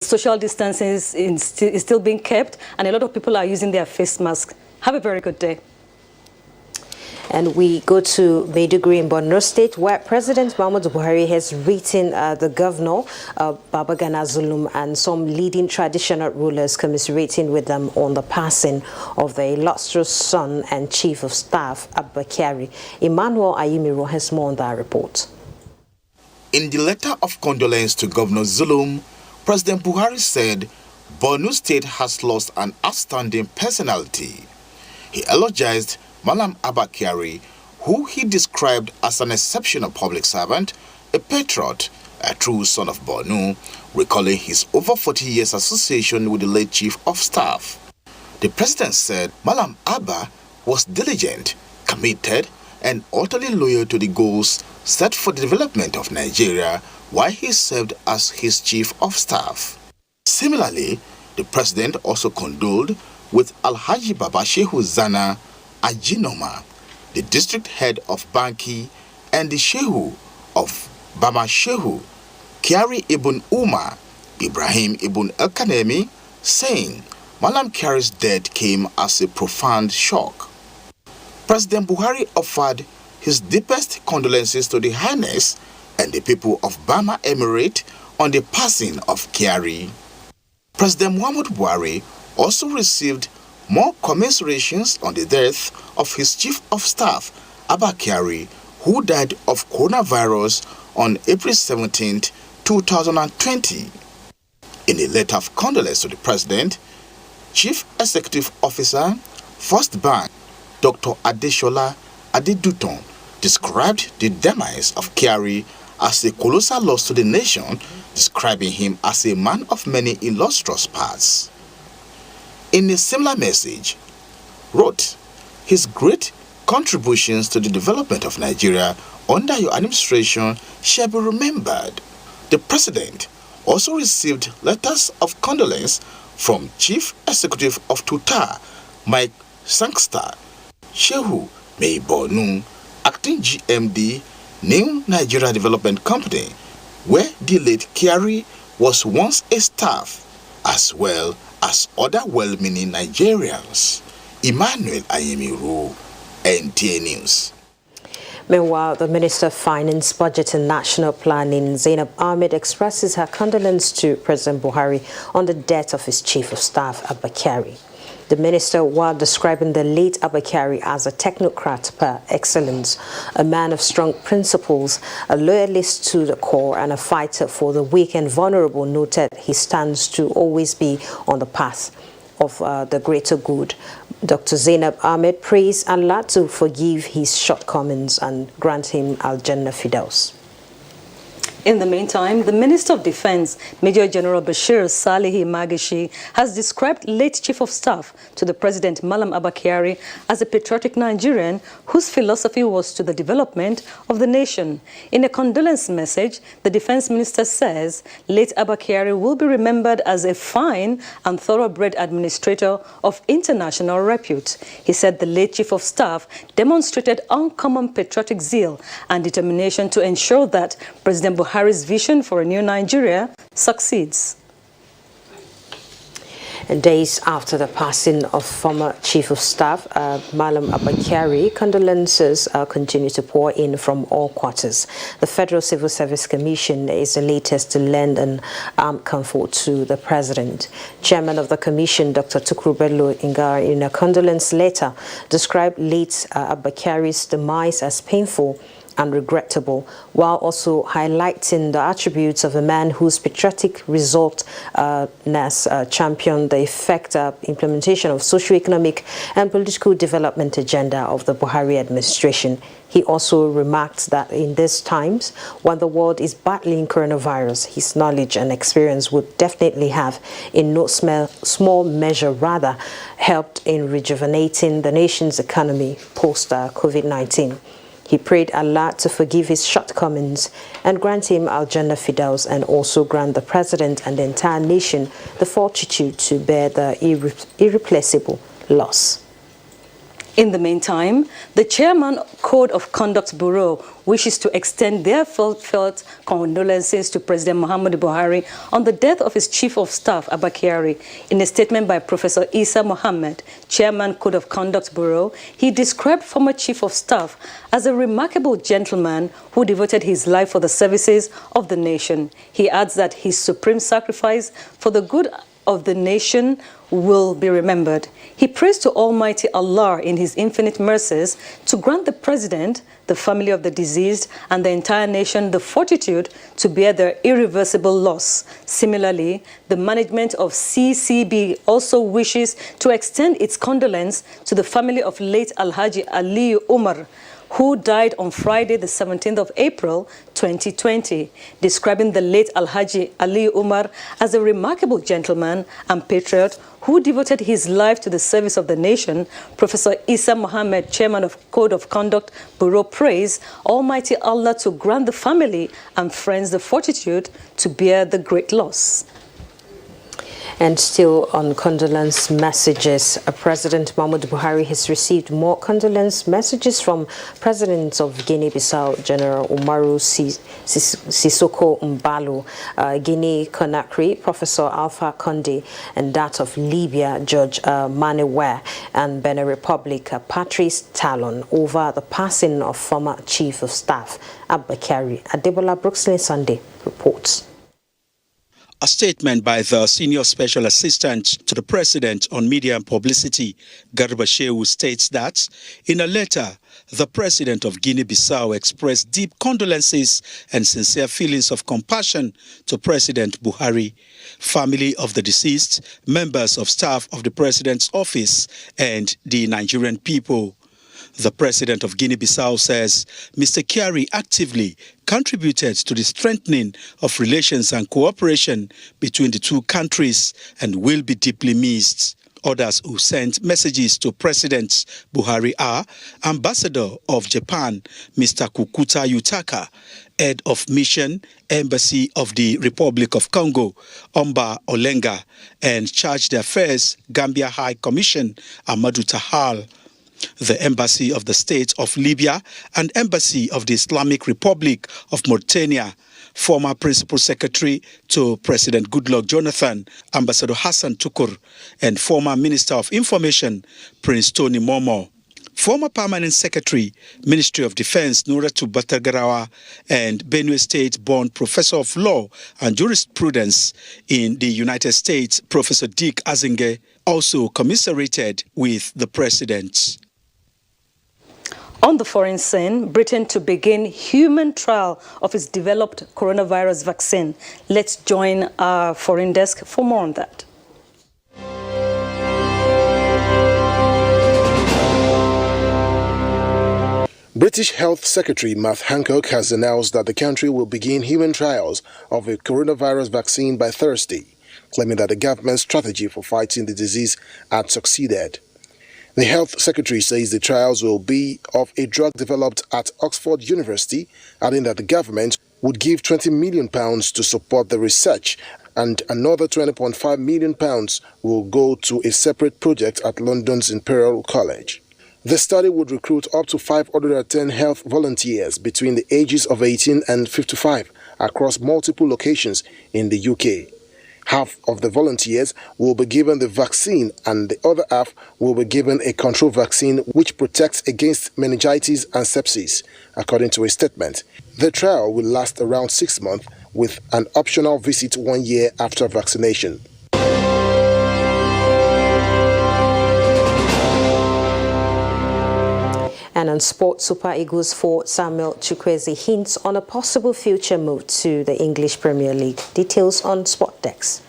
Social distancing is still being kept, and a lot of people are using their face masks. Have a very good day. And we go to Maiduguri in Borno State, where President Muhammadu Buhari has written the governor, Babagana Zulum, and some leading traditional rulers, commiserating with them on the passing of the illustrious son and chief of staff, Abba Kyari. Emmanuel Ayimiro has more on that report. In the letter of condolence to Governor Zulum, President Buhari said Borno State has lost an outstanding personality. He eulogized Malam Abba Kyari, who he described as an exceptional public servant, a patriot, a true son of Borno, recalling his over 40 years association with the late chief of staff. The president said Malam Abba was diligent, committed, and utterly loyal to the goals set for the development of Nigeria while he served as his chief of staff. Similarly, the president also condoled with Alhaji Baba Shehu Zana Ajinoma, the district head of Banki, and the Shehu of Bama Shehu, Kyari ibn Umar, Ibrahim ibn El-Kanemi, saying Malam Kyari's death came as a profound shock. President Buhari offered his deepest condolences to the Highness and the people of Bama Emirate on the passing of Kyari. President Muhammadu Buhari also received more commiserations on the death of his chief of staff, Abba Kyari, who died of coronavirus on April 17, 2020. In a letter of condolence to the president, Chief Executive Officer, First Bank, Dr. Adeshola Adeduton, described the demise of Kyari as a colossal loss to the nation, describing him as a man of many illustrious parts. In a similar message, wrote, his great contributions to the development of Nigeria under your administration shall be remembered. The president also received letters of condolence from Chief Executive of Tuta, Mike Sangster, Shehu Mei Borno, acting GMD, New Nigeria Development Company, where the late Kyari was once a staff, as well as other well-meaning Nigerians. Emmanuel Ayemiru, NTA News. Meanwhile, the Minister of Finance, Budget and National Planning, Zainab Ahmed, expresses her condolence to President Buhari on the death of his Chief of Staff, Abba Kyari. The minister, while describing the late Abba Kyari as a technocrat par excellence, a man of strong principles, a loyalist to the core, and a fighter for the weak and vulnerable, noted he stands to always be on the path of the greater good. Dr. Zainab Ahmed praised Allah to forgive his shortcomings and grant him Al-Jannah Firdaus. In the meantime, the Minister of Defense, Major General Bashir Salihi Magishi, has described late Chief of Staff to the President Malam Abba Kyari as a patriotic Nigerian whose philosophy was to the development of the nation. In a condolence message, the Defense Minister says late Abba Kyari will be remembered as a fine and thoroughbred administrator of international repute. He said the late Chief of Staff demonstrated uncommon patriotic zeal and determination to ensure that President Buhari's vision for a new Nigeria succeeds. And days after the passing of former Chief of Staff, Malam Abba Kyari, condolences continue to pour in from all quarters. The Federal Civil Service Commission is the latest to lend an armed comfort to the President. Chairman of the Commission, Dr. Tukru Bello Ingar, in a condolence letter, described late Abba Kyari's demise as painful and regrettable, while also highlighting the attributes of a man whose patriotic resolvedness championed the effective implementation of socio-economic and political development agenda of the Buhari administration. He also remarked that in these times, when the world is battling coronavirus, his knowledge and experience would definitely have, in no small measure rather, helped in rejuvenating the nation's economy post-COVID-19. He prayed Allah to forgive his shortcomings and grant him Al-Jannah Firdaus, and also grant the President and the entire nation the fortitude to bear the irreplaceable loss. In the meantime, the Chairman Code of Conduct Bureau wishes to extend their felt condolences to President Muhammadu Buhari on the death of his Chief of Staff, Abba Kyari. In a statement by Professor Isa Mohammed, Chairman Code of Conduct Bureau, he described former Chief of Staff as a remarkable gentleman who devoted his life for the services of the nation. He adds that his supreme sacrifice for the good of the nation will be remembered. He prays to Almighty Allah in His infinite mercies to grant the President, the family of the deceased, and the entire nation the fortitude to bear their irreversible loss. Similarly, the management of CCB also wishes to extend its condolence to the family of late Alhaji Aliyu Umar, who died on Friday, the 17th of April, 2020, describing the late Alhaji Aliyu Umar as a remarkable gentleman and patriot who devoted his life to the service of the nation. Professor Isa Mohammed, Chairman of Code of Conduct Bureau, prays Almighty Allah to grant the family and friends the fortitude to bear the great loss. And still on condolence messages, President Muhammadu Buhari has received more condolence messages from President of Guinea-Bissau, General Umaru Sissoco Mbalo, Guinea-Conakry, Professor Alpha Condé, and that of Libya, Judge Manuel, and Benin Republic, Patrice Talon, over the passing of former Chief of Staff, Abba Kyari. Adebola Brooksley Sunday reports. A statement by the Senior Special Assistant to the President on Media and Publicity, Garba Shehu, states that, in a letter, the President of Guinea-Bissau expressed deep condolences and sincere feelings of compassion to President Buhari, family of the deceased, members of staff of the President's office, and the Nigerian people. The President of Guinea-Bissau says Mr. Kyari actively contributed to the strengthening of relations and cooperation between the two countries and will be deeply missed. Others who sent messages to President Buhari are Ambassador of Japan, Mr. Kukuta Yutaka, Head of Mission, Embassy of the Republic of Congo, Omba Olenga, and Charge d'Affaires, Gambia High Commission, Amadou Tahal. The Embassy of the State of Libya and Embassy of the Islamic Republic of Mauritania, former Principal Secretary to President Goodluck Jonathan, Ambassador Hassan Tukur, and former Minister of Information, Prince Tony Momo. Former Permanent Secretary, Ministry of Defense, Nuratu Batagarawa, and Benue State-born Professor of Law and Jurisprudence in the United States, Professor Dick Azinge, also commiserated with the President. On the foreign scene, Britain to begin human trial of its developed coronavirus vaccine. Let's join our foreign desk for more on that. British Health Secretary Matt Hancock has announced that the country will begin human trials of a coronavirus vaccine by Thursday, claiming that the government's strategy for fighting the disease had succeeded. The Health Secretary says the trials will be of a drug developed at Oxford University, adding that the government would give £20 million to support the research, and another £20.5 million will go to a separate project at London's Imperial College. The study would recruit up to 510 health volunteers between the ages of 18 and 55 across multiple locations in the UK. Half of the volunteers will be given the vaccine and the other half will be given a control vaccine which protects against meningitis and sepsis, according to a statement. The trial will last around 6 months with an optional visit 1 year after vaccination. And on sport, Super Eagles forward Samuel Chukwueze hints on a possible future move to the English Premier League. Details on Sport Desk.